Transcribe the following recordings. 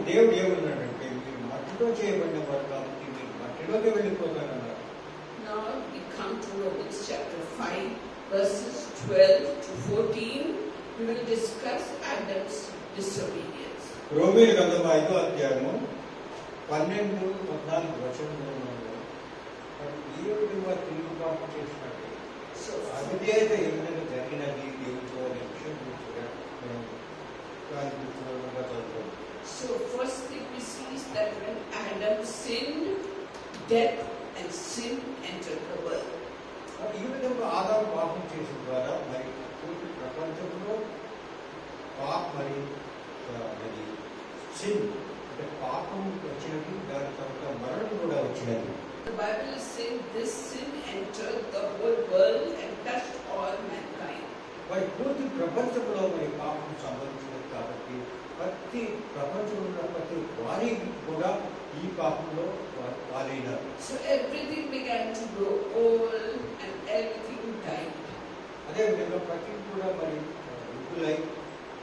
దేవుడు ఏమన్నాడంటే మీరు మట్టిలో చేయబడిన వారు కాబట్టి మీరు మట్టిలోకి వెళ్ళిపోతారన్నారు. Now we come to Romans chapter 5, verses 12 to 14. We will discuss Adam's disobedience. రోమీయుల గ్రంథం 5వ అధ్యాయము 12-14 వచనాలలో ఏ విధంగా తిరిగి పాపం చేసినట్టు అవిధేయత ఏ విధంగా జరిగినది దేవుడితో అనే విషయం So first thing we see is that when Adam sinned, death and sin entered the world. ఈ విధంగా ఆదాము పాపం చేసిన ద్వారా మరి పూర్తి ప్రపంచంలో మరి సిన్ అంటే పాపం వచ్చినట్టు దాని తర్వాత మరణం కూడా వచ్చినది. The Bible is saying this sin entered the whole world and touched all mankind. మరి పూర్తి ప్రపంచంలో మరి పాపం సంభవించినది కాబట్టి ప్రతి ప్రపంచంలో ప్రతి వారికి కూడా ఈ పాపంలో వారైనారు. So everything began to grow old and everything died. అదే విధంగా ప్రతి కూడా మరి వృద్ధులై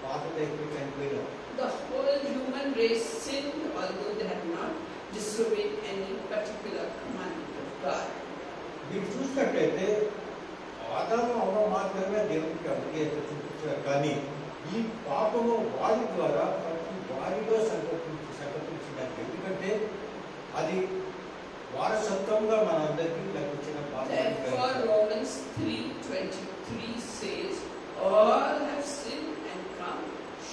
పాతదైపోయి చనిపోయినారు. The whole human race sinned, although they had not disobeyed any particular commandment of God. మీరు చూసినట్లయితే ఆదాము అవ్వ మాత్రమే దేవునికి అవిధేయత చూపించారు, కానీ ఈ పాపము వారి ద్వారా ప్రతి వారిలో సంకల్పించినట్టు. ఎందుకంటే అది వారసత్వంగా మనందరికీ లభించిన పాపం. Therefore Romans 3:23 says, all have sinned and come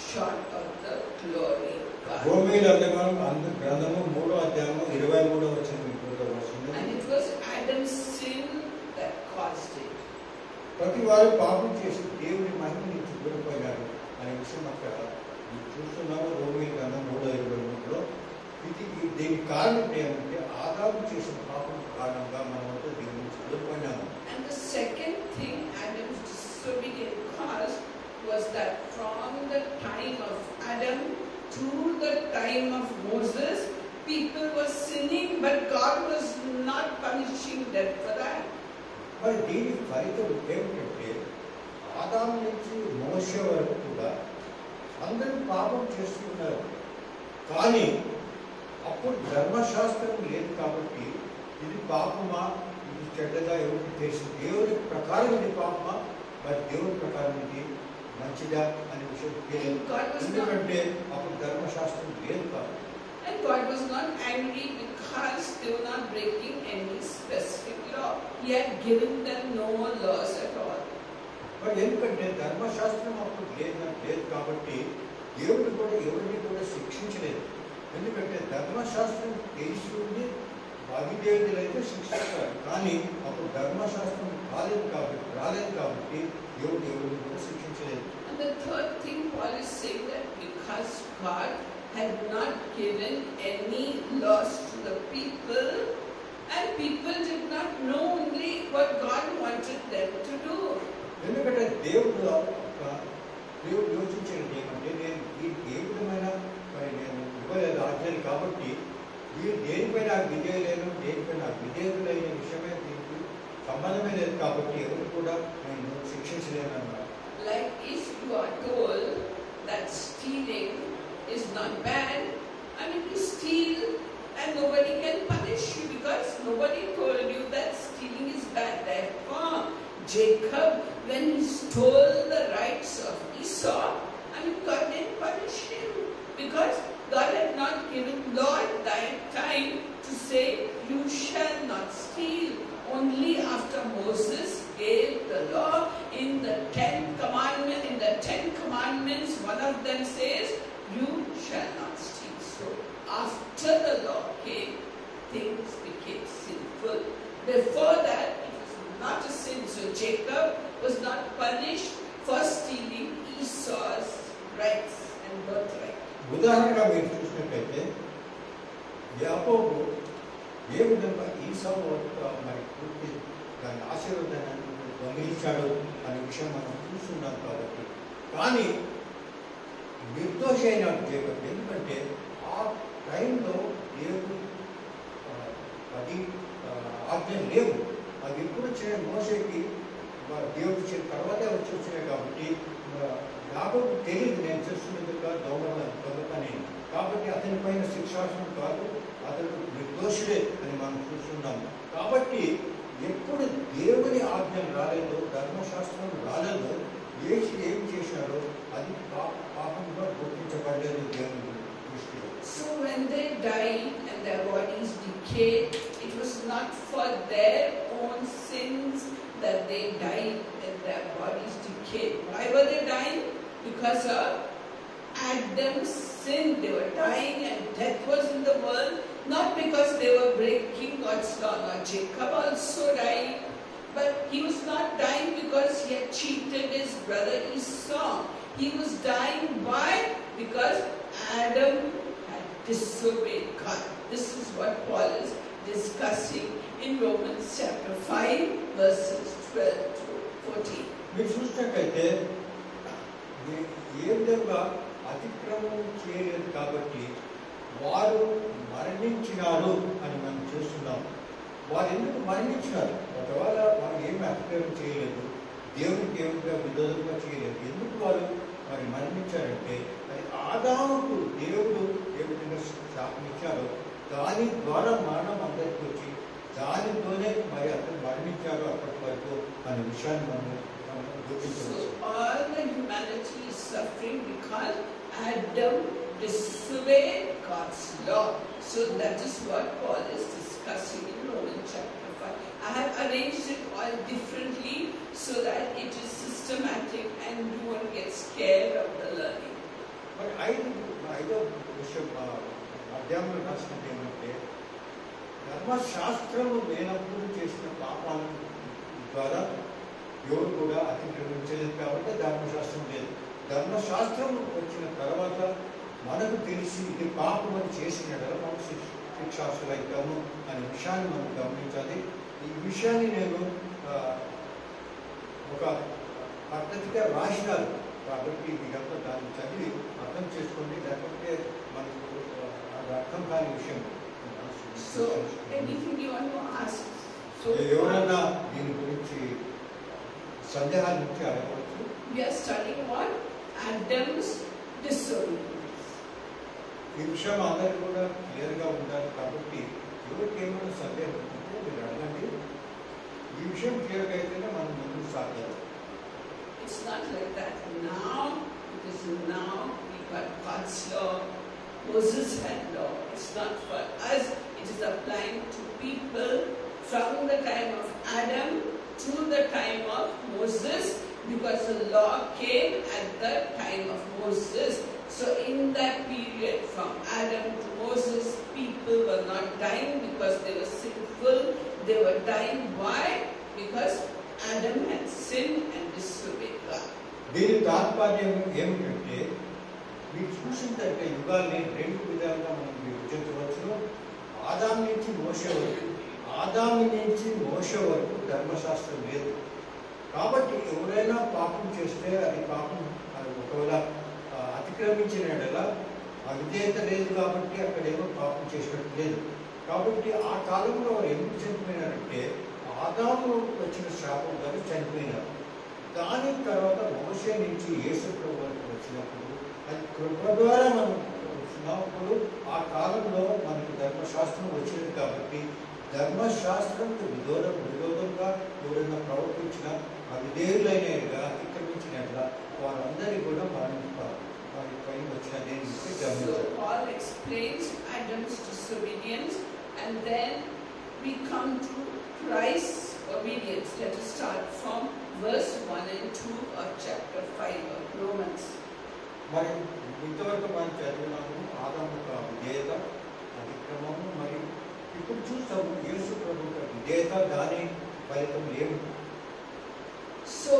short of the glory of God. రోమీయుల గ్రంథము 3వ అధ్యాయము 23వ వచనం ఇప్పుడు వస్తుంది. And it was Adam's sin that caused it. ప్రతి వారు పాపం చేసి దేవుని మహిమ నుంచి దూరపోయినారు అనే విషయం అక్కడ చూస్తున్నాము. రోమీయుల గ్రంథం 3:23లో దీనికి కారణం ఏమంటే ఆదాము చేసిన పాపం కారణంగా మనమంతా దేవుని నుంచి దూరపోయినాము. And the second thing Adam's disobedience caused was that from the time of Adam to the time of Moses, people were sinning, but God was not punishing them for that. మరి దీని ఫలితం ఏమిటంటే ఆదాము నుంచి మోషే వరకు కూడా అందరూ పాపం చేస్తున్నారు, కానీ అప్పుడు ధర్మశాస్త్రం లేదు కాబట్టి ఇది పాపమా ఇది చెడ్డగా ఎవరికి తెలుసు, దేవుడి ప్రకారం ఇది పాపమా మరి దేవుడి ప్రకారం ఇది మంచిదా అనే విషయం తెలియదు. ఎందుకంటే అప్పుడు ధర్మశాస్త్రం లేదు కాబట్టి. And God was not angry because they were not breaking any specific law. He had given them no more laws at all. మరి ఎందుకంటే ధర్మశాస్త్రం అప్పుడు లేదు కాబట్టి దేవుడు కూడా ఎవరిని కూడా శిక్షించలేదు. ఎందుకంటే ధర్మశాస్త్రం తెలిసి ఉండి అవిధేయులైతే శిక్షిస్తారు, కానీ అప్పుడు ధర్మశాస్త్రం రాలేదు కాబట్టి దేవుడు ఎవరిని కూడా శిక్షించలేదు. And the third thing Paul is saying that because God had not given any laws to the people, and people did not know only what God wanted them to do. ఎందుకంటే దేవుడు యోచించేది ఏమంటే నేను వీరికి ఏ విధమైన మరి నేను ఇవ్వలేదు ఆజ్ఞలు కాబట్టి వీరు దేనిపైన విధేయులేను దేనిపైన విధేయులైన విషయమే దీనికి సంబంధమే లేదు కాబట్టి ఎవరు కూడా నేను శిక్షించలేను అన్నారు. Like if you are told that stealing is not bad, I mean you steal and nobody can punish you because nobody told you that stealing is bad. Therefore, Jacob, when he stole the rights of Esau, I mean God didn't punish him because God had not given law at that time to say you shall not steal. Only after Moses gave the law in the 10 commandments, one of them says you shall not steal. So after the law came, things became sinful. Before that, it was not a sin. So Jacob was not punished for stealing Esau's rights and birthright. ఉదాహరణగా మీరు చూసినట్లయితే యాకోబు ఏ విధంగా ఈసావు మరి పూర్తి దాని ఆశీర్వాదాన్ని దొంగిలించాడు అనే విషయం మనం చూస్తున్నాం కాబట్టి, కానీ నిర్దోషి అయినాడు జేకబ్. ఎందుకంటే ఆ టైంలో దేవుడు 10 ఆజ్ఞలు లేవు. అది ఎప్పుడు వచ్చిన మోషేకి దేవుడు ఇచ్చిన తర్వాతే వచ్చినాయి కాబట్టి యాకోబు తెలియదు నేను చేస్తున్నది దొంగతని. కాబట్టి అతని పైన శిక్షార్హం కాదు, అతను నిర్దోషుడే అని మనం చూస్తున్నాం. కాబట్టి ఎప్పుడు దేవుని ఆజ్ఞలు రాలేదో, ధర్మశాస్త్రం రాలేదో, యేసు ఏం చేశారో అది పాపంగా గుర్తించబడలేదు దేవుని దృష్టిలో. So when they died and their bodies decayed, it was not for their own sins that they died and their bodies decayed. Why were they dying? Because of Adam's sin. They were dying and death was in the world, not because they were breaking God's law. Now Jacob also died, but he was not dying because he had cheated his brother Esau. He was dying why? Because Adam had disobeyed God. This is what Paul is discussing in Romans chapter 5 verses 12 to 14. మీరు చూసినట్లయితే ఏ విధంగా అతిక్రమం చేయలేదు కాబట్టి వారు మరణించినారు అని మనం చూస్తున్నాం. వారు ఎందుకు మరణించినారు? ఒకవేళ వారు ఏమి అతిక్రమం చేయలేదు, దేవునికి ఏమిగా విరోధంగా చేయలేదు, ఎందుకు వారు మరి మరణించారంటే అది ఆదాముకు దేవుడు ఏ విధంగా శాపం ఇచ్చారో దాని ద్వారా మరణం అందరికీ వచ్చి దానితోనే మరి అతను మరణించారు అప్పటి వరకు అనే విషయాన్ని మనం గుర్తించవచ్చు. So all the humanity is suffering because Adam disobeyed God's law. So that is what Paul is discussing in Romans chapter 5. I have arranged it all differently so that it is systematic and you won't get scared of the learning. మరి ఐదో విషయం అధ్యాయంలో రాసినది ఏమంటే ధర్మశాస్త్రము లేనప్పుడు చేసిన పాపాల ద్వారా ఎవరు కూడా అతిక్రమించలేదు కాబట్టి ధర్మశాస్త్రం లేదు. ధర్మశాస్త్రం వచ్చిన తర్వాత మనకు తెలిసి ఇది పాపం అని చేసిన మనం శిక్షార్హులైతాము అనే విషయాన్ని మనం గమనించాలి. ఈ విషయాన్ని నేను ఒక పద్ధతిగా రాసినాను కాబట్టి మీరంతా దాన్ని చదివి అర్థం చేసుకోండి, లేకపోతే మనకు అర్థం కాని విషయం. So anything you want to ask? So ఎవరైనా దీని గురించి సందేహాలు నుంచి అడగవచ్చు. We are studying what? Adam's disobedience. ఈ విషయం అందరికీ కూడా క్లియర్గా ఉండాలి కాబట్టి ఎవరికి ఏమైనా సందేహం ఉంటే మీరు అడగండి. ఈ విషయం క్లియర్గా అయితేనే మనం ముందుకు సాగాలి. It's not like that now, because now we got God's law, Moses had law. It's not for us, it is applying to people from the time of Adam to the time of Moses, because the law came at the time of Moses. So in that period from Adam to Moses, people were not dying because they were sinful. They were dying why? Because Adam had sinned and disobeyed God. దీని తాత్పర్యం ఏమిటంటే మీరు చూసిందంటే యుగాల్ని రెండు విధాలుగా మనం విభజించవచ్చును. ఆదాము నుంచి మోషే వరకు, ఆదాము నుంచి మోషే వరకు ధర్మశాస్త్రం లేదు కాబట్టి ఎవరైనా పాపం చేస్తే అది పాపం, అది ఒకవేళ అతిక్రమించిన ఎడల అవిధేయత లేదు కాబట్టి అక్కడేమో పాపం చేసినట్టు లేదు. కాబట్టి ఆ కాలంలో వారు ఎందుకు చనిపోయినారంటే ఆదాము వచ్చిన శాపం ద్వారా చనిపోయినారు. దాని తర్వాత మోషే నుంచి యేసు ప్రభు వరకు వచ్చినప్పుడు అది కృప ద్వారా మనం వచ్చినప్పుడు ఆ కాలంలో మనకు ధర్మశాస్త్రం వచ్చింది కాబట్టి ధర్మశాస్త్రంకు విరోధంగా ఎవరైనా ప్రవర్తించిన అవిధేయులైనగా అతిక్రమించినట్ల వారందరికీ కూడా మరణిస్తారు. వారి పైన వచ్చిన దేని So Paul explains Adam's disobedience and then we come to Christ's obedience. Let us start from verse 1 and 2 of chapter 5 of Romans. మరి ఇంతవరకు మనం చదివినాము ఆదాము యొక్క విధేయత, అతిక్రమము, మరియు ఇప్పుడు చూస్తాము యేసు ప్రభు యొక్క విధేయత, దాని ఫలితం ఏమిటి. So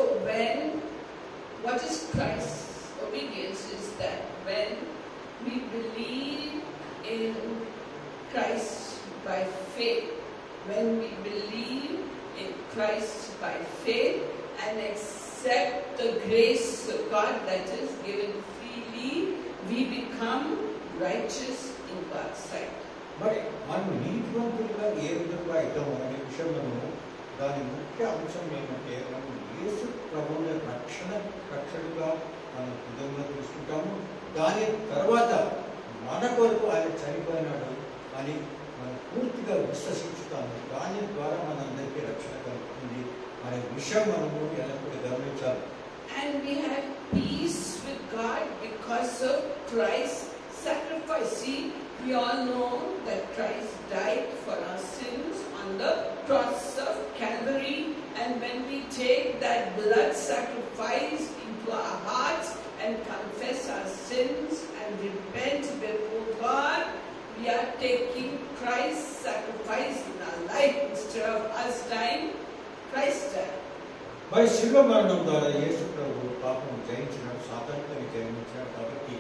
what is Christ's obedience is that when we believe in Christ by faith, when we believe in Christ by faith and accept the grace of God that is given freely, we become righteous in God's sight. మరి మనం నీతివంతులుగా ఏ విధంగా అవుతాము అనే విషయంలో దాని ముఖ్య అంశం ఏమంటే మనం యేసు ప్రభువుల రక్షణగా మన హృదయంలో తీసుకుంటాము. దాని తర్వాత మన కొరకు ఆయన చనిపోయినాడు అని మనం పూర్తిగా విశ్వసించుతాము. దాని ద్వారా మనందరికీ రక్షణ కలుగుతుంది అనే విషయం మనము ఎల్లప్పుడూ గమనించాలి. And we have peace with God because of Christ's sacrifice. See, we all know that Christ died for our sins on the cross of Calvary, and when we take that blood sacrifice into our hearts and confess our sins and repent before God, we are taking Christ's sacrifice in our life. Instead of us dying, Christ died. మరి శిలువ మరణం ద్వారా యేసు ప్రభు పాపం జయించినాడు, సాతానుని జయించినాడు. కాబట్టి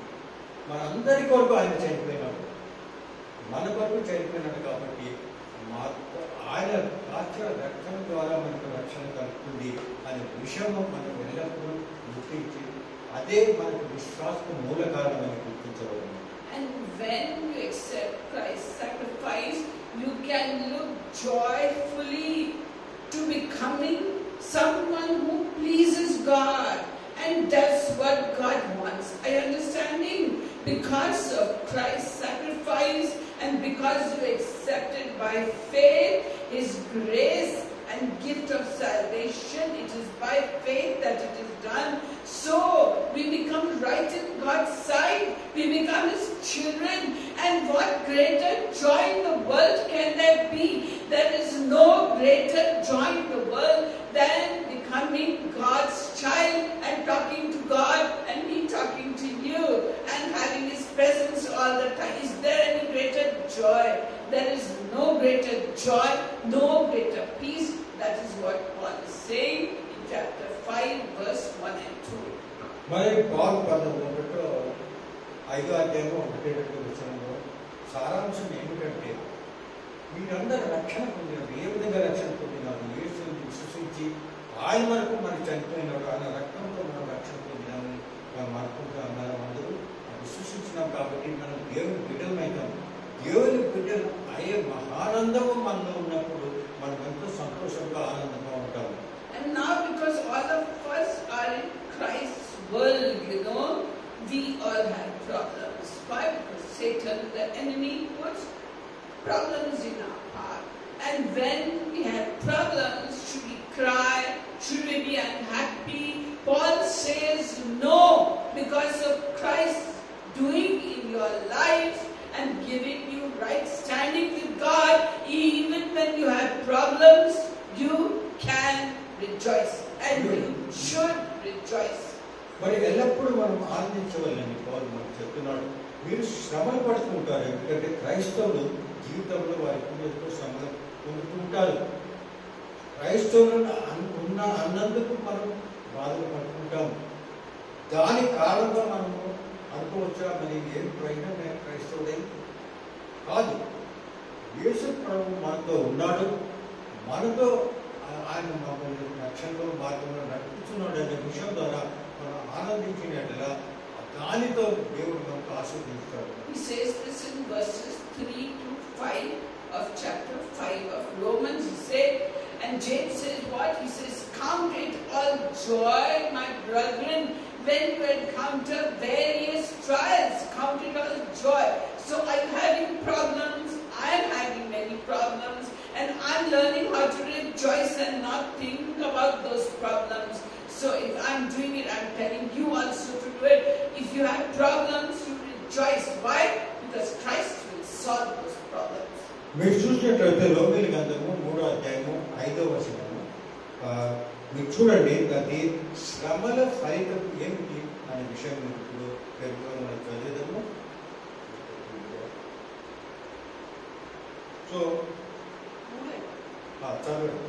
మనందరి కొరకు ఆయన చనిపోయినాడు, మన కొరకు చనిపోయినాడు. కాబట్టి ఆయన కాచిన రక్షణ ద్వారా మనకు రక్షణ కలుగుతుంది అనే విషయము మనం ఎల్లప్పుడూ గుర్తించి అదే మనకు విశ్వాస మూల కారణమని గుర్తించవలెను. And when you accept Christ's sacrifice, you can look joyfully to becoming someone who pleases God and does what God wants. Are you understanding? Because of Christ's sacrifice and because you accepted by faith His grace and gift of salvation, it is by faith that it is done. So we become right in God's sight. We become His children. And what greater joy in the world can there be? There is no greater joy in the world than becoming God's child and talking to God and me talking to you and having His presence all the time. Is there any greater joy? There is no greater joy, no greater peace. That is what Paul is saying in chapter 5, verse 1 and 2. మరి Paul 5వ అధ్యాయము 1 వచనంలో సారాంశం ఏమిటంటే, మీరందరూ రక్షణ పొందినారు. ఏ విధంగా రక్షణ పొందినారు? యేసుని విశ్వసించి ఆయన వరకు మనకు చనిపోయినాడు, ఆయన రక్తంతో మనం రక్షణ పొందినామని మనం అనుకుంటాం. మనం అందరూ విశ్వసించినాం కాబట్టి మనం దేవుని బిడ్డలమైనాం. దేవుని బిడ్డలు అయ్యే మహానందము మనలో ఉన్నప్పుడు మనం ఎంతో సంతోషంగా ఆనందంగా ఉంటాము. And now because all of us are in Christ's world, we all have problems. Why? Because Satan, the enemy, puts problems in our heart. And when we have problems, should we cry? Should we be unhappy? Paul says no, because of Christ doing in your life and giving you right standing with God. Even when you have problems, you can rejoice, and you should rejoice. మరి ఎల్లప్పుడూ మనం ఆనందించవాలని పౌలు మనకు చెప్తున్నాడు. మీరు శ్రమలు పడుతుంటారు, ఎందుకంటే క్రైస్తవులు జీవితంలో వారి ఎంతో శ్రమలు పొందుతూ ఉంటారు. క్రైస్తవులు అన్నందుకు మనం బాధలు పడుతుంటాము. దాని కారణంగా మనము అనుకోవచ్చా, మరి ఏం ప్రయోజనం నేను క్రైస్తవుడై కాదు. యేసు ప్రభు మనతో ఉన్నాడు, మనతో ఆయన మమ్మల్ని రక్షణలో మార్గంలో నడిపిస్తున్నాడు అనే విషయం ద్వారా మనం ఆనందించినట్లుగా దానితో దేవుడు మనకు ఆశీర్వదిస్తాడు. He says this in verses 3 to 5 of chapter 5 of Romans. He said, and James says what? He says, count it all joy, my brethren, when you encounter various trials. Count it all joy. So are you having problems? I am having many problems, and I'm learning how to rejoice and not think about those problems. So if I'm doing it, I'm telling you also to do it. If you have problems, you rejoice. Why? Because Christ will solve those problems. మీరు చూసినట్లయితే రోమీయుల గ్రంథము 3వ అధ్యాయము 5వ వచనము మీరు చూడండి, అది శ్రమల ఫలితం ఏమిటి అనే విషయం ఇప్పుడు చదివేదాము. సో చదవండి.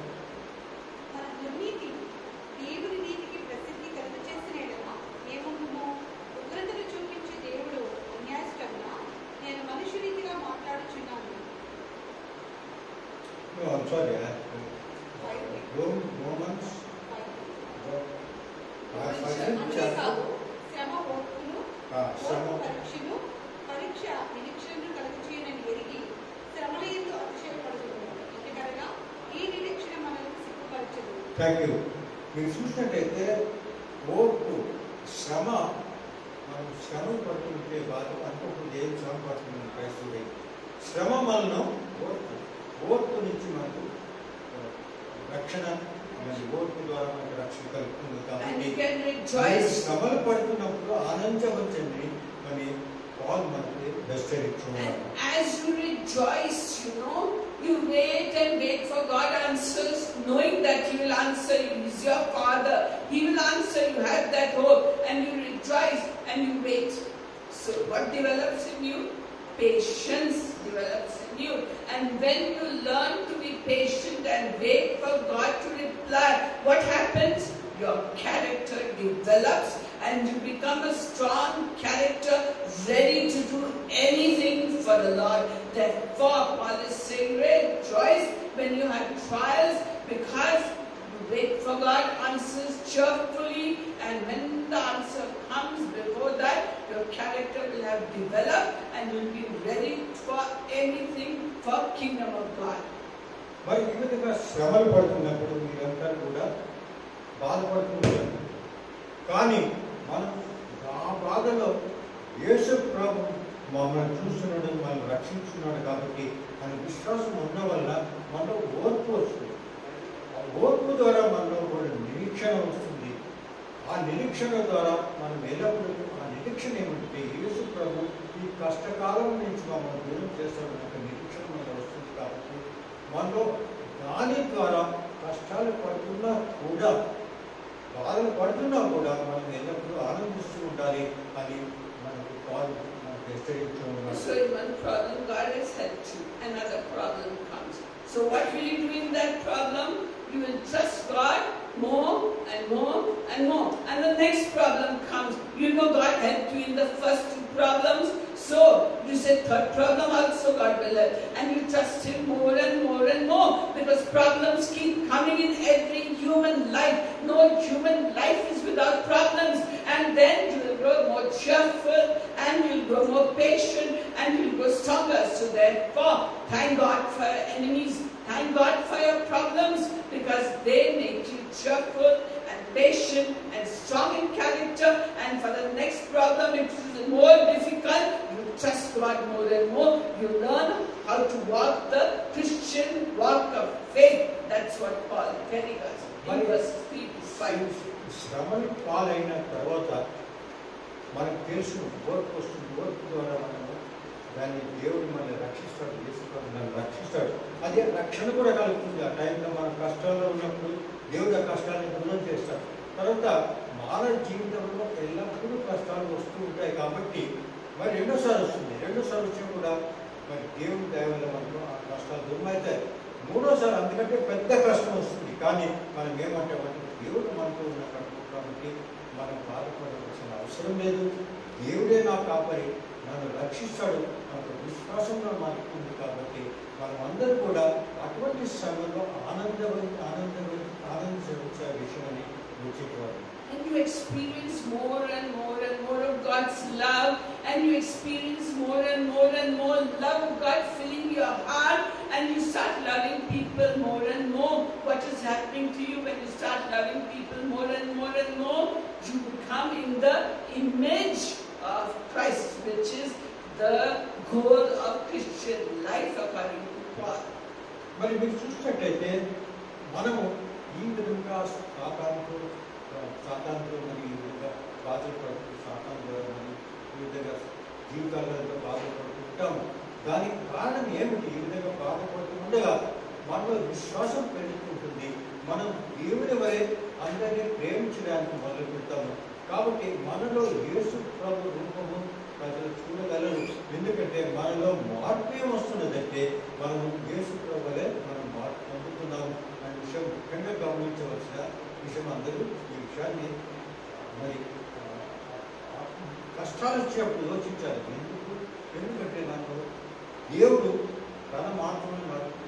Sorry, Romans 5. Thank you. మీరు చూసినట్టయితే ఓర్పు, శ్రమ మనం శ్రమలు పడుతుంటే బాధ అనుకోకుండా ఏం శ్రమ పడుతుంది క్రైస్తవుడే. శ్రమ వలన ఓర్పు నుంచి మనకు రక్షణ, ఓర్పు ద్వారా మనకు రక్షణ కలుగుతుంది. కాబట్టి శ్రమలు పడుతున్నప్పుడు ఆనందించవచ్చండి అని పాల్ మనకి హెచ్చరిస్తున్నారు. As you rejoice, you wait and wait for God answers, knowing that He will answer you. He is your Father. He will answer. You have that hope, and you rejoice and you wait. So what develops in you? Patience develops in you. And when you learn to be patient and wait for God to reply, what happens? Your character develops and you become a strong character, ready to do anything for the Lord. Therefore, Paul is saying, rejoice when you have trials, because you wait for God, answers cheerfully, and when the answer comes, before that, your character will have developed and you will be ready for anything for kingdom of God. మరి ఈ విధంగా శ్రమలు పడుతున్నప్పుడు మీరంతా కూడా బాధపడుతున్నారు. కానీ మనం ఆ బాధలో యేసు ప్రభు మమ్మల్ని చూస్తున్నాడు, మనల్ని రక్షించున్నాడు. కాబట్టి మన విశ్వాసం ఉన్న వల్ల మనలో ఓర్పు వస్తుంది. ఆ ఓర్పు ద్వారా మనలో కూడా నిరీక్షణ వస్తుంది. ఆ నిరీక్షణ ద్వారా మనం ఎల్లప్పుడూ ఆ నిరీక్షణ ఏమంటే యేసు ప్రభు ఈ కష్టకాలం నుంచి మమ్మల్ని దూరం చేస్తాడు ఒక నిరీక్షణ మనకు వస్తుంది. కాబట్టి మనలో దాని ద్వారా కష్టాలు పడుతున్నా కూడా, బాధలు పడుతున్నా కూడా మనం ఎల్లప్పుడూ ఆనందిస్తూ ఉండాలి అని మనకు కాల్ మనకు హెచ్చరిస్తూ ఉన్నారు. So in one problem God has helped you, another problem comes. So what will you do in that problem? You will trust God more and more and more. And the next problem comes. You know God helped you in the first two problems. So you say third problem also God will help. And you trust Him more and more and more. Because problems keep coming in every human life. No human life is without problems. And then you will grow more cheerful and you will grow more patient and you will grow stronger. So therefore, thank God for your enemies. Thank God for your problems, because they make you cheerful and patient and strong in character. And for the next problem, it is more difficult. You trust God more and more. You learn how to walk the Christian walk of faith. That's what Paul telling us in verse 3 to 5. శ్రమలు పాలైన తర్వాత మనకు తెలుసు ఓర్పు వస్తుంది. ఓర్పు ద్వారా మనము దాన్ని దేవుడు మనల్ని రక్షిస్తాడు, చేసుకుంటాడు, మనల్ని రక్షిస్తాడు. అదే రక్షణ కూడా కలుగుతుంది. ఆ టైంలో మనం కష్టాల్లో ఉన్నప్పుడు దేవుడు ఆ కష్టాలను దూరం చేస్తాడు. తర్వాత మానవ జీవితంలో ఎల్లప్పుడూ కష్టాలు వస్తూ ఉంటాయి. కాబట్టి మరి రెండోసారి వస్తుంది. రెండోసారి వచ్చి కూడా మరి దేవుడి దయ వల్ల మనకు ఆ కష్టాలు దూరం అవుతాయి. మూడోసారి అందుకంటే పెద్ద కష్టం వస్తుంది. కానీ మనం ఏమంటామంటే దేవుడు మనతో ఉన్నాడు కాబట్టి మనం బాధపడవలసిన అవసరం లేదు. దేవుడే నా కాపరి, నన్ను రక్షిస్తాడు, మనకు విశ్వాసంలో మనకు ఉంది. కాబట్టి మనం అందరూ కూడా అటువంటి సమయంలో ఆనందించే విషయాన్ని గుర్తించాలి. And you experience more and more and more of God's love, and you experience more and more and more love of God filling your heart, and you start loving people more and more. What is happening to you when you start loving people more and more and more? You become in the image of Christ, which is the goal of Christian life according to Paul. మరి మీరు చూసినట్టయితే మనము ఈ విధంగా సాతానుతో మరి ఈ విధంగా బాధపడుతూ సాతాను ద్వారా మరి ఈ విధంగా జీవితాలతో బాధపడుతూ ఉంటాము. దానికి కారణం ఏమిటి? ఈ విధంగా బాధపడుతూ ఉండగా మనలో విశ్వాసం పెరుగుతుంటుంది. మనం దేవుని వలె అందరినీ ప్రేమించడానికి మొదలు పెడతాము. కాబట్టి మనలో యేసు ప్రభు రూపము ప్రజలు చూడగలరు. ఎందుకంటే మనలో మార్పు ఏమొస్తున్నదంటే మనము యేసు ప్రభు వలె మనం మార్పు పొందుతున్నాము అనే విషయం ముఖ్యంగా గమనించవలసిన విషయం. అందరూ ఈ విషయాన్ని మరి కష్టాలు వచ్చినప్పుడు యోచించాలి. ఎందుకంటే నాకు దేవుడు తన మార్పును మార్పు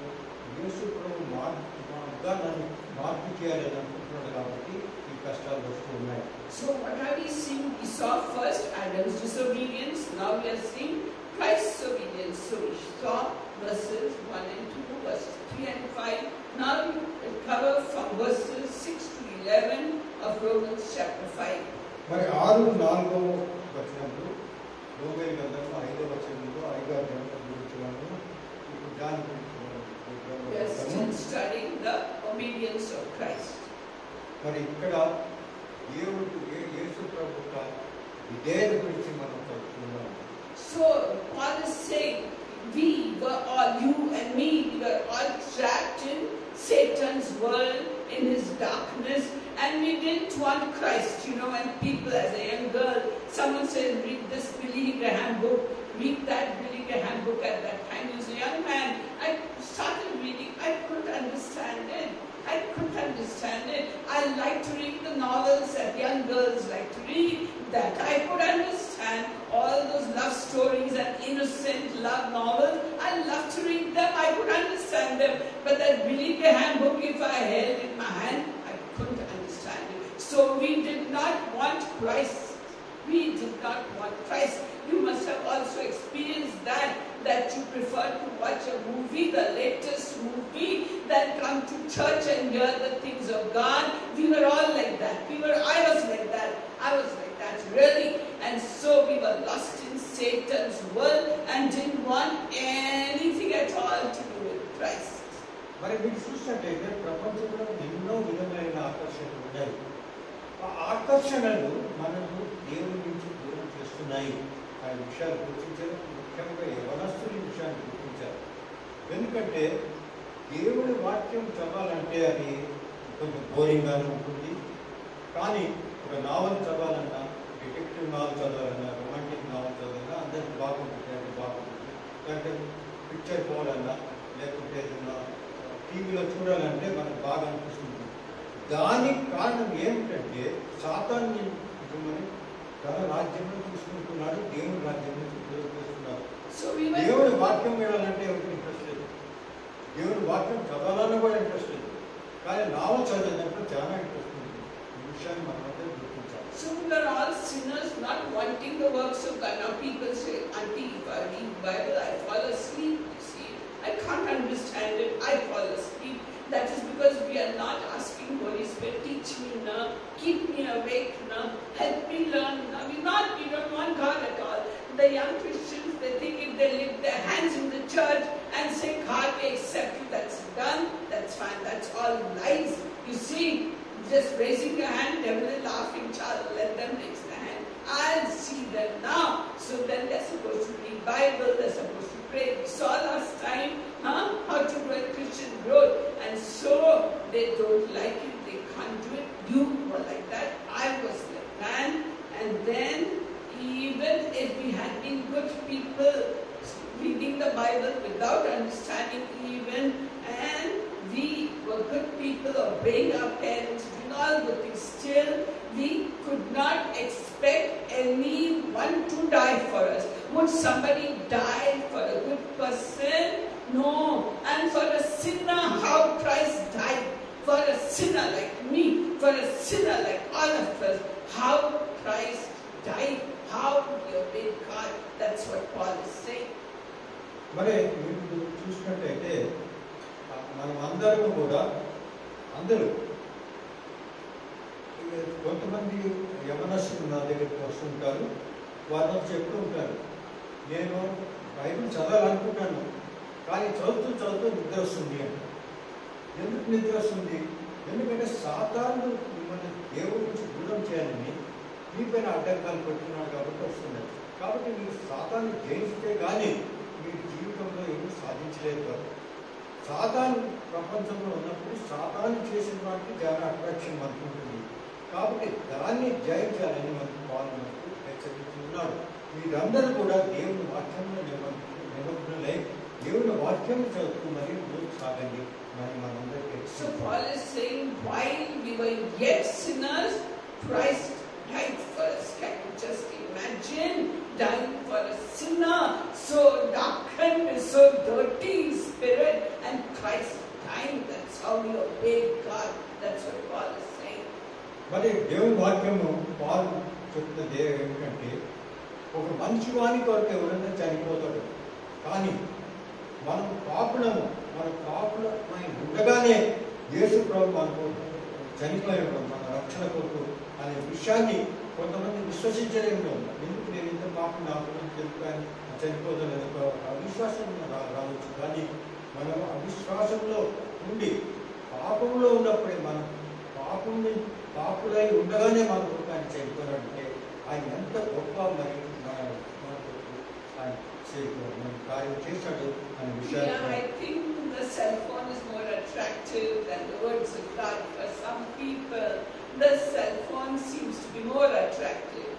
యేసు ప్రభు మార్పుగా నన్ను మార్పు చేయాలని అనుకుంటున్నాడు. కాబట్టి ఈ కష్టాలు వస్తూ ఉన్నాయి. So what are we seeing? We saw first Adam's disobedience. Now we are seeing Christ's obedience. So we saw verses 1 and 2, verses 3 and 5. Now we will cover from verses 6 to 11 of Romans chapter 5. మరి 6-4 వచనంలో లోబేలు గ్రంథంలో 5వ వచనంలో 5 అధ్యాయం గురించి మనము ఇప్పుడు దాని We are still studying the obedience of Christ. మరి ఇక్కడ దేవుడు యేసు ప్రభువుల విధేయత గురించి మనం చదువుతున్నాం. So Paul is saying, we were all, you and me, we were all trapped in Satan's world, in his darkness, and we didn't want Christ. You know, when people, as a young girl, someone says, read this Billy Graham book, read that Billy Graham book. At that time, he was a young man. I started reading. I couldn't understand it. I like to read the novels that young girls like to read, that I could understand all those love stories and innocent love novels. I love to read them. I could understand them. But that Billy Graham book, if I held in my hand, I couldn't understand it. So we did not want Christ. You must have also experienced that you prefer to watch a movie, the latest movie, than come to church and hear the things of God. We were all like that. I was like that, really. And so we were lost in Satan's world and didn't want anything at all to do with Christ. మరి మీరు చూసినట్టయితే ప్రపంచంలో ఎన్నో విధమైన ఆకర్షణలు ఉన్నాయి. ఆ ఆకర్షణలు మనకు దేవుని నుంచి దూరం చేస్తున్నాయి. ఆ విషయాలు గుర్తించారు. ముఖ్యంగా యవనస్తుల విషయాన్ని గుర్తించారు. ఎందుకంటే దేవుని వాక్యం చదవాలంటే అది కొంచెం బోరింగ్గానే ఉంటుంది. కానీ ఒక నావల్ చదవాలన్నా, డిటెక్టివ్ నావల్ చదవాలన్నా, రొమాంటిక్ నావల్ చదవాలన్నా అందరికి బాగుంటుంది. లేకపోతే పిక్చర్ పోవాలన్నా, లేకుంటే ఏదన్నా టీవీలో చూడాలంటే మనకు బాగా అనిపిస్తుంది. దానికి కారణం ఏమిటంటే సాతాన్ని తన రాజ్యంలో తీసుకుంటున్నాడు, దేవుని రాజ్యంలో తీసుకున్నారు. దేవుని వాక్యం వినాలంటే ఎవరికి ఇంట్రెస్ట్ లేదు, దేవుని వాక్యం చదవాలన్నా కూడా ఇంట్రెస్ట్ లేదు. కానీ నావల్ చదివినప్పుడు చాలా ఇంట్రెస్ట్ ఉంది. ఈ విషయాన్ని మనం అందరూ గుర్తించాలి. So we are all sinners, not wanting the works of God. Now people say, Auntie, if I read Bible, I fall asleep. You see, I can't understand it. I fall asleep. That is because we are not asking Holy Spirit, teach me now, keep me awake now, help me learn now. We don't want God at all. The young Christians, they think if they lift their hands in the church and say, God, we accept you, that's done, that's fine, that's all lies. You see, just raising your hand, devil is laughing, child, let them raise their hand. I'll see them now. So then they're supposed to read Bible, they're supposed to pray. We saw last time how to do a Christian growth. And so they don't like it, they can't do it. You were like that, I was like that. And then even if we had been good people reading the Bible without understanding even, and we were good people obeying our parents, doing all good things, still we could not expect anyone to die for us. Would somebody die for a good person? No. And for a sinner, how Christ died. For a sinner like me, for a sinner like all of us, how Christ died, how we obeyed God. That's what Paul is saying. మరి మీరు చూసినట్టయితే మనం అందరూ కూడా కొంతమంది యవనస్తులు నా దగ్గరికి వస్తుంటారు. వాళ్ళు చెప్తూ ఉంటారు, నేను బైబిల్ చదవాలనుకుంటాను, కానీ చదువుతూ నిద్ర వస్తుంది అంట. ఎందుకు నిద్ర వస్తుంది? ఎందుకంటే సాతాను మిమ్మల్ని దేవుడి నుంచి దూరం చేయాలని మీపైన అడ్డంకాలు పెట్టుకున్నాడు కాబట్టి వస్తున్నాయి. కాబట్టి మీరు సాతాన్ని జయిస్తే కానీ మీరు జీవితంలో ఏమీ సాధించలేదు. సాతాను ప్రపంచంలో ఉన్నప్పుడు సాతాను చేసిన వాటికి చాలా అట్రాక్షన్ మనకు ఉంటుంది. కాబట్టి దాన్ని జయించాలని మనకు పాలు మనకు హెచ్చరిస్తున్నాడు. మీరందరూ కూడా దేవుని వాక్యంలో నిమగ్నులై దేవుని వాక్యం చదువుతూ మరియు ముందుకు సాగండి. మరి మనందరికీ So Paul is saying, while we were yet sinners, Christ died for us. Can you just imagine dying for a sinner? So darkened, so dirty in spirit, and Christ dying. That's how we obey God. That's what Paul is saying. మరి దేవుని వాక్యము పాలు చెప్తున్నది ఏమిటంటే, ఒక మంచి వాని కొరకు ఎవరైనా చనిపోతాడు, కానీ మనం పాపులము, మన పాపులమై ఉండగానే యేసు ప్రభు మనకు చనిపోయాడు మన రక్షణ కొరకు అనే విషయాన్ని కొంతమంది విశ్వసించలేము. ఎందుకు నేను ఇంత పాపం నా గురించి చెప్పాను, చనిపోతాను ఒక అవిశ్వాసం రావచ్చు. కానీ మనం అవిశ్వాసంలో ఉండి పాపంలో ఉన్నప్పుడే మనం పాపులై ఉండగానే మన రూపాన్ని చనిపోయాడంటే ఆయన ఎంత గొప్ప మరి మనకు ఆయన కార్యం చేశాడు అనే విషయాన్ని. Yeah, I think the cell phone is more attractive than the words of God. For some people, the cell phone seems to be more attractive.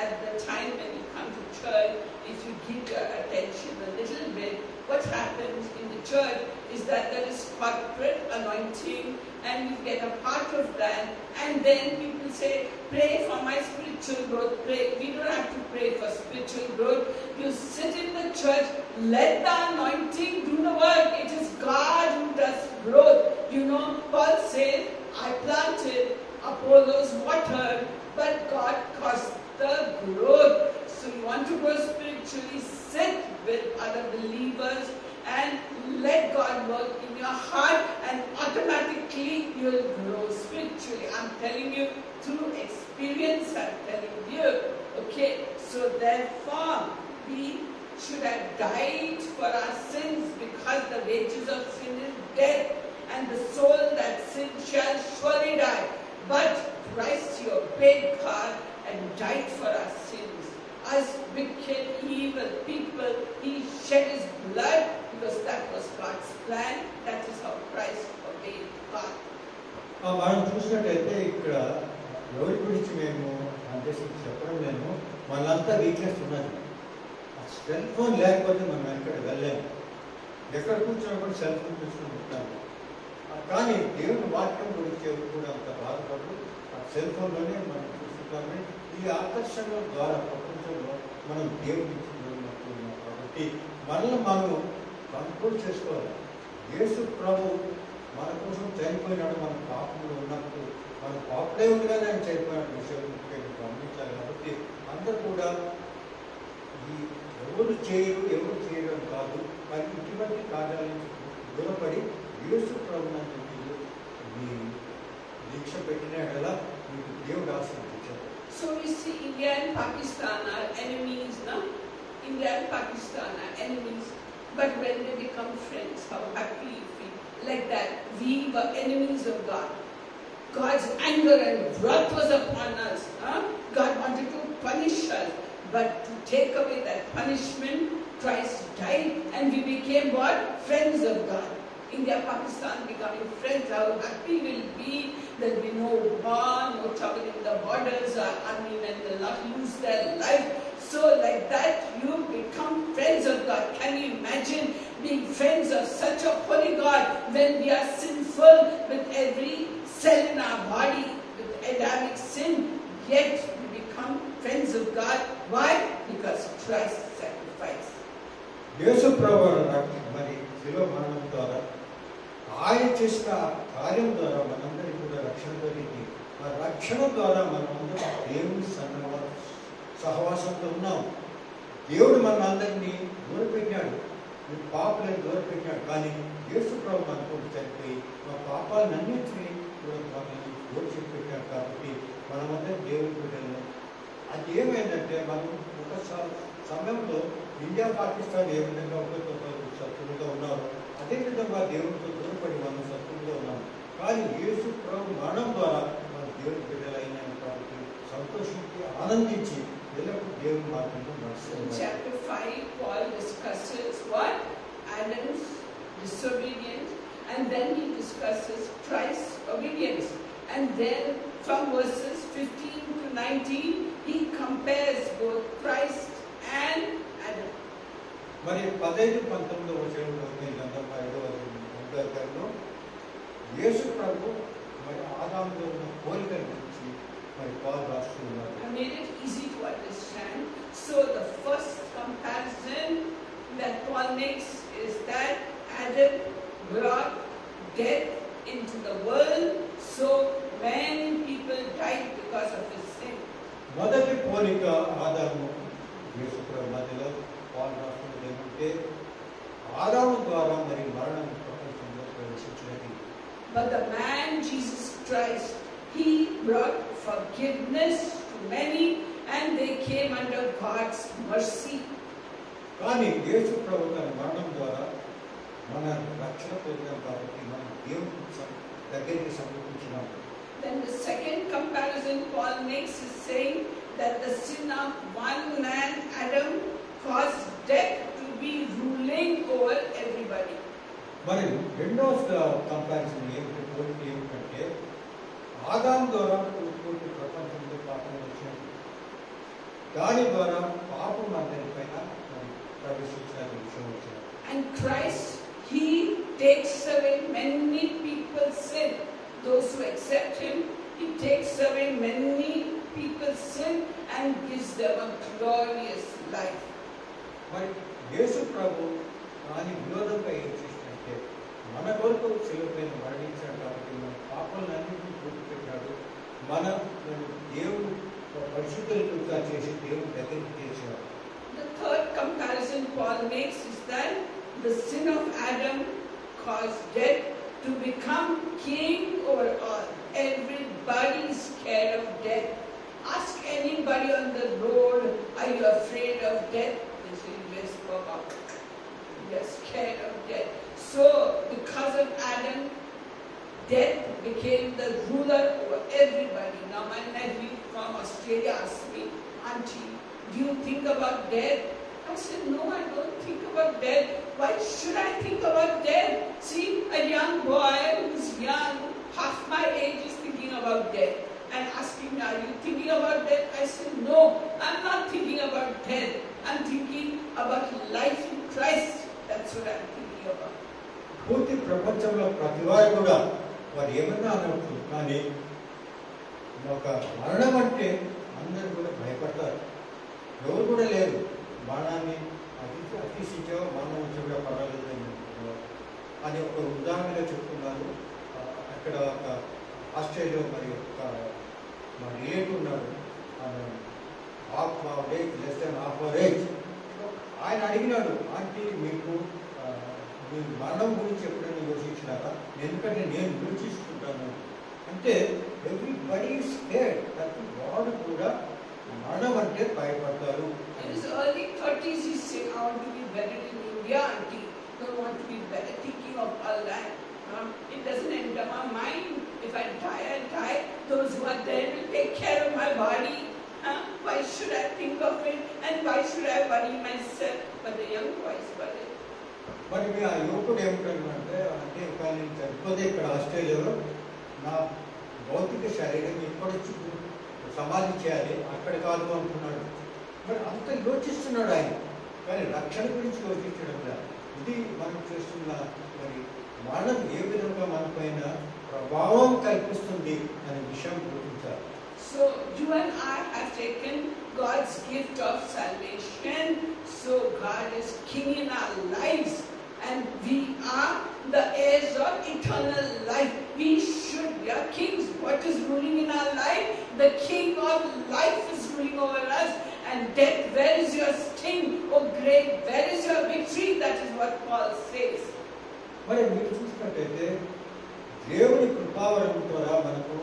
At the time when you come to church, if you give your attention a little bit, what happens in the church is that there is corporate anointing and you get a part of that, and then people say, pray for my spiritual growth. Pray. We don't have to pray for spiritual growth. You sit in the church, let the anointing do the work. It is God who does growth. You know, Paul says, I planted, Apollos watered, but God caused the growth. So you want to grow spiritually, sit with other believers and let God work in your heart, and automatically you will grow spiritually. I'm telling you through experience, I'm telling you. Okay, so therefore we should have died for our sins, because the wages of sin is death, and the soul that sins shall surely die. But Christ, you obeyed God and died for our sins. As wicked, evil people, He shed His blood because that was God's plan. That is how Christ obeyed God. మనం చూసినట్టయితే ఇక్కడ ఎవరి గురించి మేము అంటే చెప్పడం నేను మనంతా వీక్నెస్ ఉన్నది. సెల్ ఫోన్ లేకపోతే మనం ఎక్కడ వెళ్ళలేము. ఎక్కడ కూర్చొని కూడా సెల్ ఫోన్ చూసుకుని ఉంటాము. కానీ దేవుని వాక్యం గురించి ఎవరు కూడా అంత బాధపడరు. ఆ సెల్ ఫోన్లోనే మనం చూస్తున్నామని ఈ ఆకర్షణల ద్వారా ప్రపంచంలో మనం దేవుడికి ఉన్నట్టున్నాం. కాబట్టి మనల్ని మనం కంట్రోల్ చేసుకోవాలి. యేసు ప్రభు మన కోసం చనిపోయినాడు. మన పాపంలో ఉన్నప్పుడు మన పాపడే ఉండగానే ఆయన చనిపోయినట్టు విషయం ముఖ్యంగా గమనించాలి. కాబట్టి అందరూ కూడా ఈ ఎవరు చేయడం కాదు, మరి ఇటువంటి కార్యాల నుంచి దూరపడి యేసు ప్రభునందు మీరు మీ దీక్ష పెట్టిన ఎలా మీకు దేవుడు ఆశీర్వదించారు. So we see India and Pakistan are enemies, no? India and Pakistan are enemies. But when they become friends, how happy you feel. Like that, we were enemies of God. God's anger and wrath was upon us. God wanted to punish us. But to take away that punishment, Christ died and we became what? Friends of God. India, Pakistan becoming friends, how happy we'll be. There'll be no war, no trouble in the borders, army men will not lose their life. So like that, you become friends of God. Can you imagine being friends of such a holy God when we are sinful with every cell in our body, with Adamic sin, yet we become friends of God. Why? Because Christ sacrificed. యేసు ప్రభువు మరి శిలువ మరణం ద్వారా ఆయన చేసిన కార్యం ద్వారా మనందరికీ కూడా రక్షణ కలిగి, ఆ రక్షణ ద్వారా మనమందరం దేవుని సహవాసంలో ఉన్నాం. దేవుడు మనందరినీ దూరపెట్టాడు, పాపలను దూరపెట్టాడు. కానీ యేసు ప్రభు మన కోసం చనిపోయి మా పాపాలన్నింటినీ కూడా మనల్ని దూరం పెట్టాడు. కాబట్టి మనమందరం దేవుని బిడ్డలు. అది ఏమైందంటే మనం ఒక సమయంలో ఇండియా పాకిస్తాన్ ఏ విధంగా ఒకరికొకరు శత్రువులుగా ఉన్నారు, అదేవిధంగా దేవుడితో దూరపడి మనం శత్రువులుగా ఉన్నాం. కానీ యేసు ప్రభు మరణం ద్వారా మన దేవుని బిడ్డలైనాం. కాబట్టి సంతోషించి ఆనందించి ఎల్లప్పుడూ దేవుని మార్గంలో నడుస్తాం. Chapter 5, Paul discusses what? Adam's disobedience, and then he discusses Christ's obedience. And then from verses 15 to 19, he compares both Christ and Adam. మరి 15-19 వచనంలో గ్రంథంలో యేసు ప్రభు మరి ఆదాములో ఉన్న పోలికల గురించి మరి పౌలు రాస్తున్నారు. I made it easy to understand. So the first comparison that Paul makes is that Adam brought death into the world, so many people died because of his sin. మొదటి పోలిక ఆదాము యేసు ప్రభు మధ్యలో పౌలు రాస్తున్నది ఏమంటే ఆదాము ద్వారా మరి మరణం ప్రపంచంలో ప్రవేశించినది. But the man Jesus Christ, he brought forgiveness to many, and they came under God's mercy. కానీ యేసు ప్రభు తన మరణం ద్వారా మన రక్షణ పొందాం కాబట్టి మనం దేవుని దగ్గరికి సమర్పించినాం. Then the second comparison Paul makes is saying that the sin of one man, Adam, caused death to be ruling over everybody. మరి రెండవ కంపారిజన్ ఏమిటంటే ఆదాము ద్వారా పూర్తి ప్రపంచంలో పాపం వచ్చినది. దాని ద్వారా పాపం అందరిపైన ప్రవేశించిన విషయం వచ్చింది. And Christ, He takes away many people's sin. Those who accept Him, He takes away many people's sin and gives them a glorious life. మరి యేసు ప్రభు దాని విరోధంగా ఏం చేసినట్టే మన కొరకు శిలువపైన మరణించాడు కాబట్టి మన పాపాలన్నింటినీ పూర్తిపెట్టాడు. మన దేవుడు పరిశుద్ధులుగా చేసి దేవుని దగ్గరికి చేశాడు. The third comparison Paul makes is that the sin of Adam caused death to become king over all. Everybody is scared of death. Ask anybody on the road, are you afraid of death? They say, yes, Papa. We are scared of death. So, because of Adam, death became the ruler over everybody. Now, my nephew from Australia asked me, Auntie, do you think about death? I said, no, I don't think about death. Why should I think about death? See, a young boy who's young, half my age, is thinking about death and asking me, are you thinking about death? I said, no, I'm not thinking about death. I'm thinking about life in Christ. That's what I'm thinking about. పూర్తి ప్రపంచంలో ప్రతి వారు కూడా వారు ఏమన్నా అనవచ్చు, కానీ ఒక మరణం అంటే అందరూ కూడా భయపడతారు. ఎవరు కూడా లేదు మరణాన్ని అతిశించో మరణం వచ్చి కూడా పర్వాలేదని అని ఒక ఉదాహరణగా చెప్తున్నారు. అక్కడ ఒక ఆస్ట్రేలియా మరి ఒక మా రిలేటివ్ ఉన్నాడు, half hour age, less than half hour age. ఆయన అడిగినాడు, ఆంటీ మీకు మీ మరణం గురించి ఎప్పుడైనా యోచించినారా? ఎందుకంటే నేను యోచిస్తుంటాను అంటే ఎవ్రీబడీ ఈజ్ స్కేర్డ్. ప్రతి వాడు కూడా మరణం అంటే భయపడతారు. In his early 30s, he said, I want to be buried in India, auntie. Don't want to be buried thinking of all that. It doesn't enter my mind. If I die, I die. Those who are there will take care of my body. Why should I think of it? And why should I worry myself? But the young boys worry. మరి మీ ఆ యువకుడు ఏమిటంటే అంటే కానీ చనిపోతే ఇక్కడ ఆస్ట్రేలియాలో నా భౌతిక శరీరం ఎక్కడొచ్చి సమాధి చేయాలి, అక్కడ కాదు అంటున్నాడు. మరి అంత యోచిస్తున్నాడు ఆయన, కానీ రక్షణ గురించి యోచించడం లేదు. ఇది మనం చేస్తున్న మరి మరణం ఏ విధంగా మన పైన ప్రభావం కల్పిస్తుంది అనే విషయం గుర్తించాలి. So you and I have taken God's gift of salvation. So God is King in our lives, and we are the heirs of eternal life. We should be kings. What is ruling in our life? The King of life is ruling over us. And death, where is your sting? Oh grave, where is your victory? That is what Paul says. మరి మీరు చూసినట్టయితే దేవుని కృపావరం ద్వారా మనకు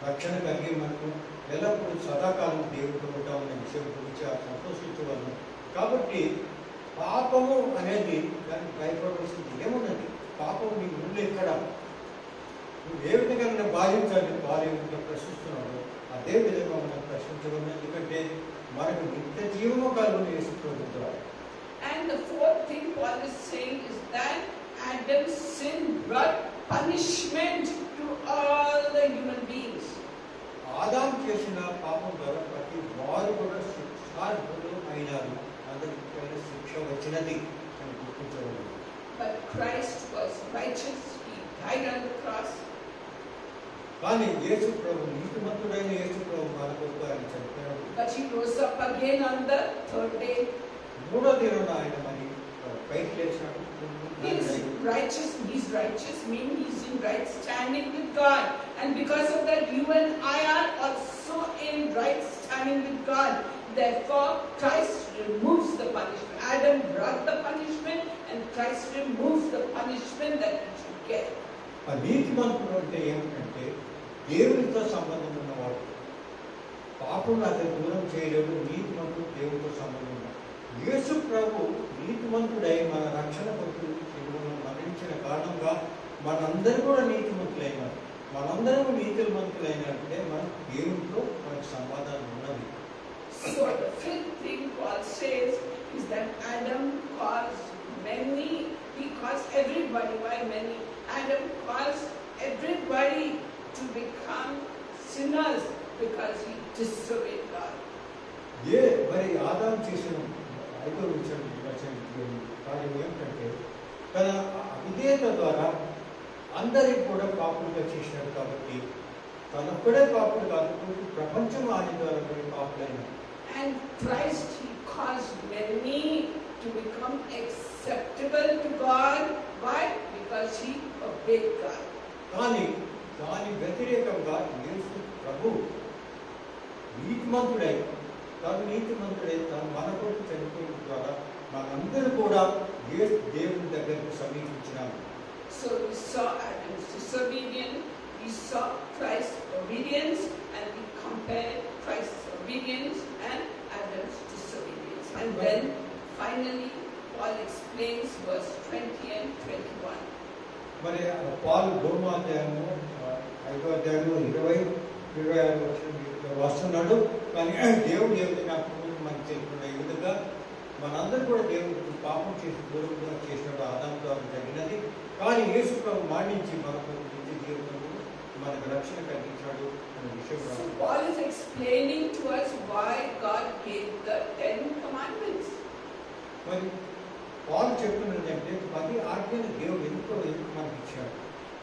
రక్షణ కలిగి మనకు ఎల్లప్పుడూ సదాకాలం దేవుడితో ఉంటామనే విషయం గురించి సంతోషించవలను. కాబట్టి పాపము అనేది దానికి భయపడవలసింది ఏమున్నది? పాపం నీ ముందు ఎక్కడ నువ్వు ఏ విధంగా బాధించాలి భార్య ప్రశ్నిస్తున్నాడు, అదే విధంగా మనం ప్రశ్నించగలను. ఎందుకంటే మనకు నిత్య జీవము కలుగుని యేసుప్రభువు. And the fourth thing Paul is saying is that Adam's sin brought punishment to all the human beings. ఆదాము చేసిన పాపం ద్వారా ప్రతి వారు కూడా శిక్షార్హులు అయినారు, అందరికీ శిక్ష వచ్చినది అని గుర్తించవచ్చు. But Christ was righteous. He died on the cross. కానీ యేసు ప్రభు నీతిమంతుడైన యేసు ప్రభు మన కొరకు ఆయన చనిపోయాడు. But he rose up again on the third day. మూడో దినాన ఆయన మరి పైకి లేచాడు. He's righteous means he's in right standing with God. And because of that, you and I are also in right standing with God. Therefore, Christ removes the punishment. Adam brought the punishment, and Christ removes the punishment that we should get. ఆ నీతిమంతుడు అంటే ఏమిటంటే దేవునితో సంబంధం ఉన్నవాడు. పాపం అతను దూరం చేయలేడు. నీతిమంతుడు దేవుడితో సంబంధం ఉన్నాడు. యేసు ప్రభు నీతిమంతుడై మన రక్షణ కొరకు మరణించిన కారణంగా మనందరూ కూడా నీతిమంతులైనారు. మనందరం నీతిమంతులైనంటే మనం దేవుడితో మనకు సమాధానం ఉన్నది. So the fifth thing Paul says is that Adam caused many, he caused everybody. Why many? Adam caused everybody to become sinners because he disobeyed God. మరి ఆదాము చేసిన ఐదో కార్యం ఏమిటంటే తన అవిధేయత ద్వారా అందరికి కూడా పాపులుగా చేసినాడు. కాబట్టి తనొక్కడే పాపులు కాదు, ప్రపంచం ఆయన ద్వారా కూడా పాపులైనాడు. And Christ, he caused many to become acceptable to God. Why? Because he obeyed God. కానీ దాని వ్యతిరేకంగా యేసు ప్రభు నీతిమంతుడై తను మన కొరకు చనిపోయిన ద్వారా మనందరూ కూడా దేవుని దగ్గరకు సమీపించినాము. So we saw Adam's disobedience, we saw Christ's obedience, and we compared Christ's obedience and Adam's disobedience. And then finally Paul explains verse 20 and 21. మరి పాలు రోమా అధ్యాయము 5వ అధ్యాయము 20-26 వస్తున్నాడు. కానీ దేవుడు ఏ విధంగా మనకి తెలుపుకున్న ఈ విధంగా మనందరూ కూడా దేవుడికి పాపం చేసి దూరంగా చేసినప్పుడు ఆదాము ద్వారా జరిగినది. కానీ యేసు ప్రభు మరణించి మనకు నిత్య జీవితంలో మనకు రక్షణ కలిగించాడు అనే విషయం. So Paul is explaining to us why God gave the 10 commandments. మరి పాలు చెప్తున్నది అంటే 10 ఆజ్ఞలు దేవుడు ఎందుకు మనకి ఇచ్చాడు.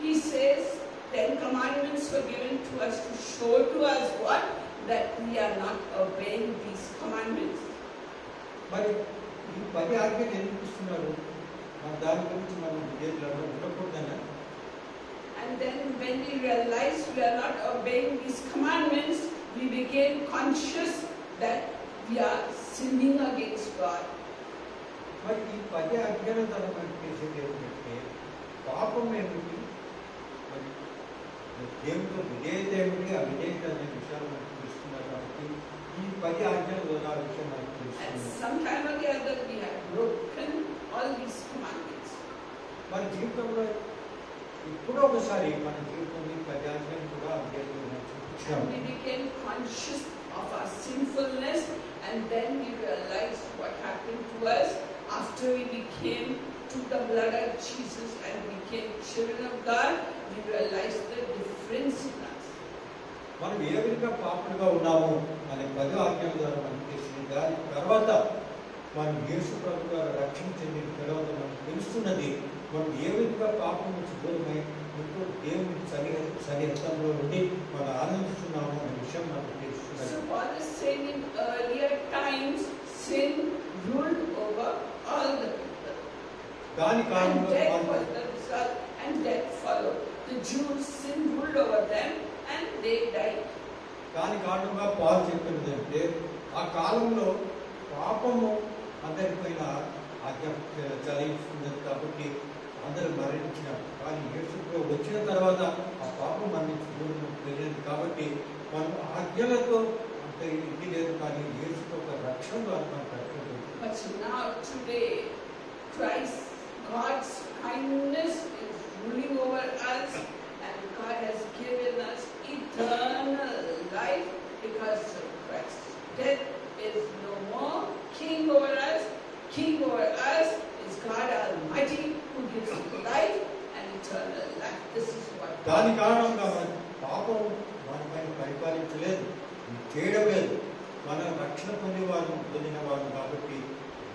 He says 10 commandments were given to us to show to us what? That we are not obeying these commandments. మరి ఈ 10 ఆజ్ఞలు ఎందుకు ఇస్తున్నారు? దాని గురించి మనం విజయంలో ఉండకూడదన్నా. And then when we realize we are not obeying these commandments, we became conscious that we are sinning against God. మరి ఈ 10 ఆజ్ఞల ద్వారా మనకి తెలిసేది ఏమిటంటే పాపం ఏమిటి, మరి దేవుడితో విధేయత ఏమిటి, అవిధేయత అనే విషయాలు మనకు తెలుస్తున్నారు. కాబట్టి ఈ 10 ఆజ్ఞల ద్వారా విషయం మనకు And తెలుస్తుంది. sometime or the other we have broken all these commandments. మన జీవితంలో ఇప్పుడు ఒకసారి మన జీవితంలో 10 ఆజ్ఞలు కూడా అవిధేయతగా చూపించాము. And we became conscious of our sinfulness, and then we realized what happened to us after we became to the blood of Jesus and became children of God. We realized the difference in us. మనం ఏ విధంగా పాపులుగా ఉన్నాము అనే 10 ఆజ్ఞల ద్వారా మనకు తెలిసింది. దాని తర్వాత మనం యేసు ప్రభు ద్వారా రక్షణ చెందిన తర్వాత మనకు తెలుస్తున్నది మనం ఏ విధంగా పాపం నుంచి దూరమై దేవుని సన్నిహితంలో ఉండి మనం ఆనందిస్తున్నాము అనే విషయం మనకు తెలుస్తున్నది. So Paul is saying in earlier times sin ruled over all the people. దాని And కారణంగా death was the result, and death followed. The Jews, sin ruled over them and they died. దాని కారణంగా పాలు చెప్తున్నది అంటే ఆ కాలంలో పాపము అందరిపైన ఆజ్ఞ చలిస్తున్నది కాబట్టి అందరూ మరణించినారు. కానీ యేసు వచ్చిన తర్వాత ఆ పాపం మరణించి వెళ్ళింది కాబట్టి మనం ఆజ్ఞలతో అంత ఇది లేదు, కానీ యేసుతో ఒక రక్షణ ద్వారా మనం కట్టుకుంటుంది. But now today, Christ, God's kindness is ruling over us, and God has given us eternal life because of Christ. Death is no more king over us. King over us is God Almighty, who gives life and eternal life. This is what. దాని కారణంగా మన పాపం మనపైన పరిపాలించలేదు, చేయడం లేదు. మన రక్షణ పొందిన వారు కాబట్టి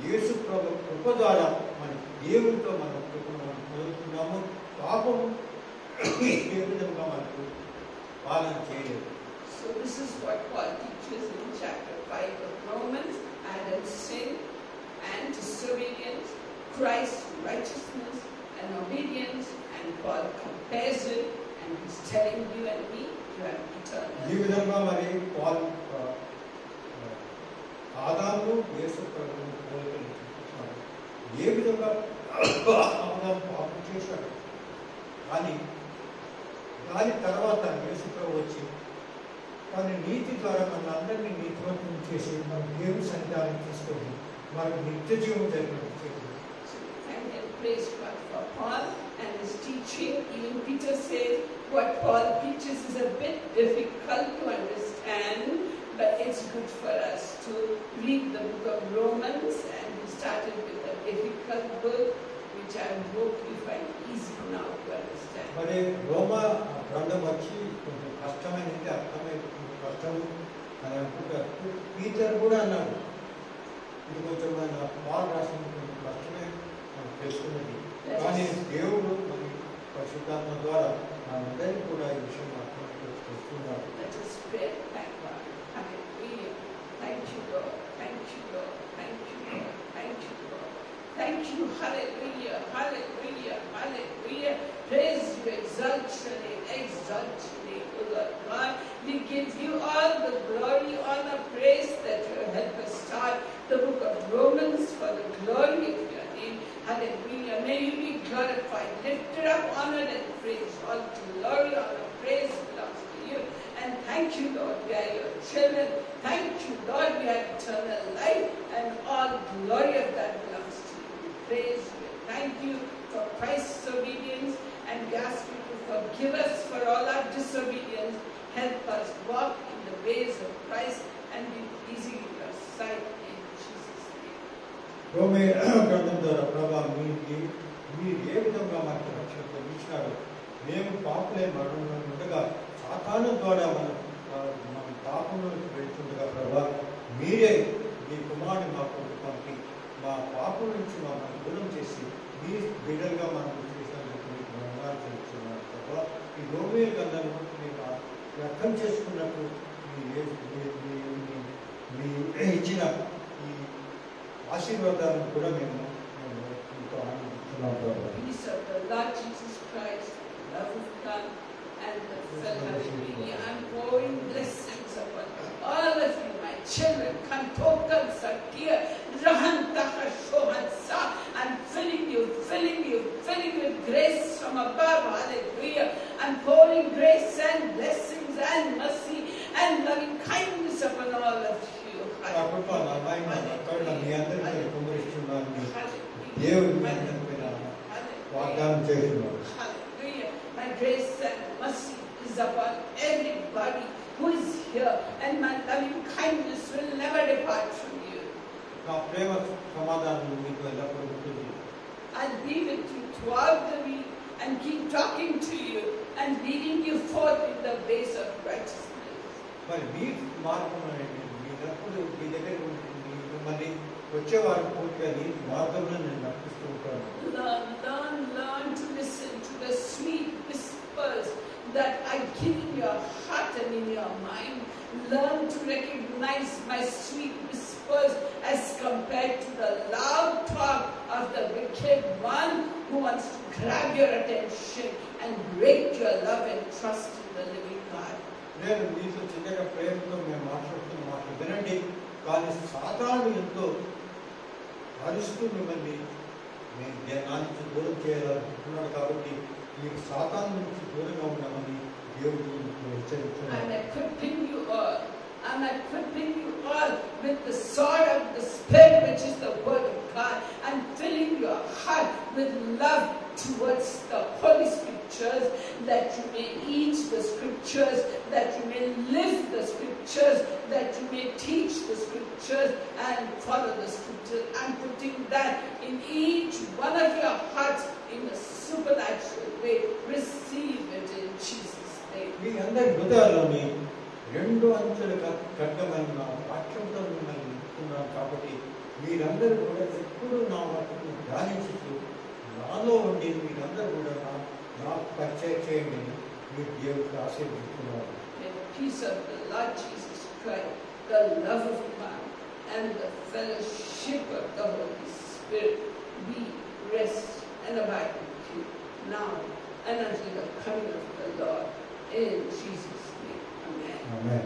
యేసు ప్రభు కృప ద్వారా మన దేవునితో మన కృపను మనం పొందుతున్నాము. పాపం ఏ విధంగా మనకు పాలన చేయలేదు. So this is what Paul teaches in chapter 5 of Romans: Adam's sin and disobedience, Christ's righteousness and obedience, and Paul compares it, and he's telling you and me to have eternal life. ఈ విధంగా మరి Paul ఆదాము యేసు ప్రభువును పోలికలు చూపిస్తున్నాడు. ఏ విధంగా ఆదాము పాపం చేశాడు, కానీ దాని తర్వాత యేసు ప్రభు వచ్చి కానీ నీతి ద్వారా మన అందరినీ నీతివంతం చేసి మన దేవుని సన్నిధానం తీసుకొని మనకు నిత్య జీవం జరిగినట్టు Thank and praise God for Paul and his teaching. Even Peter says what Paul teaches is a bit difficult to understand, but it's good for us to read the book of Romans, and we started with a difficult book, which I hope you find easy now to understand. మరి రోమా గ్రంథం వచ్చి కొంచెం కష్టమైనది అర్థమైంది కష్టము అని అనుకుంటారు. Peter కూడా అన్నాడు ఇది కొంచెం ఆయన పాల్ రాసిన కొంచెం కష్టమే మనం తెలుసుకున్నది. కానీ దేవుడు మరి పరిశుద్ధాత్మ ద్వారా మనందరినీ కూడా ఈ విషయం అర్థం చేస్తున్నారు. Let us pray. Thank God. Hallelujah. Thank you, Lord. Thank you, Lord. Thank you, Lord. Thank you, Lord. Thank you. Hallelujah. Hallelujah. Hallelujah. Praise you. Exalt your name. Exalt your name, O Lord God. We give you all the glory, honor, praise that you have helped us start the book of Romans for the glory of your name. Hallelujah. May you be glorified, lifted up, honored, and praised. All glory, honor, praise belongs to you. And thank you, Lord, we are your children. Thank you, Lord, we have eternal life, and all glory of that belongs to you. We praise you. Thank you for Christ's obedience, and we ask you to forgive us for all our disobedience. Help us walk in the ways of Christ and be pleasing in your sight. In Jesus' name. రోమే గ్రంథం ద్వారా ప్రభా మీరు ఏ విధంగా మనకు రక్షణ ఇచ్చినారు. మేము పాపలే మరణంలో ఉండగా సాతాను ద్వారా మన పాపంలోకి వెళ్తుండగా ప్రభా మీరే మీ కుమారుని మా కొరకు పంపి మా పాపం నుంచి మమ్మల్ని దూరం చేసి మీ బిడ్డలుగా మనం చేసినందుకు మీకు వందనాలు చెల్లిస్తున్నాను ప్రభా. ఈ రోమే గ్రంథాన్ని మేము వ్యర్థం చేసుకున్నట్టు మీ ఇచ్చిన ఈ ఆశీర్వాదాలను కూడా మేము ఎంతో ఆనందిస్తున్నాం ప్రభా. Peace of the Lord Jesus Christ, the love of God, and the fellowship. I'm pouring blessings upon all of you, my children. Kantokal Sakia, Rahan Takashohan Sa. I'm filling you with grace from above. Hallelujah. I'm pouring grace and blessings and mercy and loving kindness upon all of you. Hallelujah. My grace and mercy is upon everybody who is here, and my loving kindness will never depart from you. I'll be with you throughout the week and keep talking to you and leading you forth in the ways of righteousness. Learn to listen to the sweet whispers that I give in your heart and in your mind. Learn to recognize my sweet whispers as compared to the loud talk of the wicked one who wants to grab your attention and break your love and trust in the living God. నేను మీతో చిన్నగా ప్రేమతో మేము మాట్లాడుతున్న మాటలు వినండి. కానీ సాతాను ఎంతో అరుస్తూ మిమ్మల్ని మేము జ్ఞానానికి దూరం చేయాలనుకుంటున్నాడు. కాబట్టి మీకు సాతాను నుంచి దూరంగా ఉన్నామని దేవుడు హెచ్చరిస్తున్నాడు. I'm equipping you all with the sword of the Spirit, which is the word of God. I'm filling your heart with love towards the Holy Scriptures, that you may eat the Scriptures, that you may live the Scriptures, that you may teach the Scriptures and follow the Scriptures. I'm putting that in each one of your hearts in a supernatural way. Receive it in Jesus' name. మీ అందరి హృదయాల్లోని రెండు అంచెల ఖడ్గమైన వాక్యంతో మిమ్మల్ని నింపుతున్నాను. కాబట్టి మీరందరూ కూడా ఎప్పుడు నా వాక్యం ధ్యానించుతూ నాలో ఉండి మీరందరూ కూడా నాకు పరిచయం చేయండి. మీరు దేవుడికి ఆశీర్వదిస్తున్నారు. May the peace of the Lord Jesus Christ, the love of God, and the fellowship of the Holy Spirit be, rest, and abide with you now and until the coming of the Lord. In Jesus' name, amen. Amen.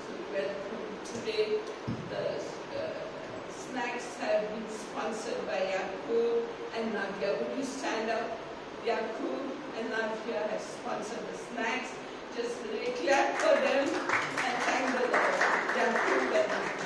So welcome today. The snacks have been sponsored by Yakub and Navya. Would you stand up? Yakub and Navya have sponsored the snacks. Just clap for them and thank the Lord. Yeah,